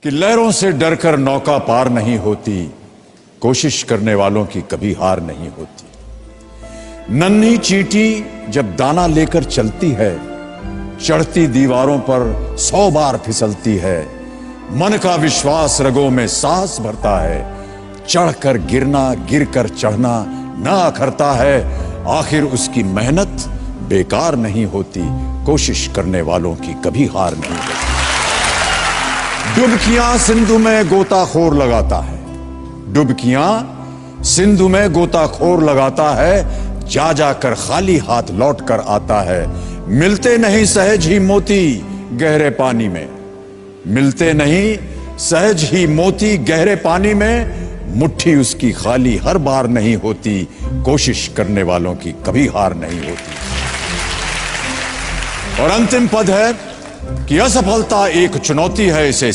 कि लहरों से डरकर नौका पार नहीं होती, कोशिश करने वालों की कभी हार नहीं होती। नन्ही चींटी जब दाना लेकर चलती है, चढ़ती दीवारों पर 100 बार फिसलती है। मन का विश्वास रगों में साहस भरता है, चढ़कर गिरना गिरकर चढ़ना ना अखरता है। आखिर उसकी मेहनत बेकार नहीं होती, कोशिश करने वालों की कभी हार नहीं होती। डुबकियां सिंधु में गोताखोर लगाता है, डुबकियां सिंधु में गोताखोर लगाता है। जा जाकर खाली हाथ लौट कर आता है। मिलते नहीं सहज ही मोती गहरे पानी में, मिलते नहीं सहज ही मोती गहरे पानी में। मुट्ठी उसकी खाली हर बार नहीं होती, कोशिश करने वालों की कभी हार नहीं होती। और अंतिम पद है कि असफलता एक चुनौती है, इसे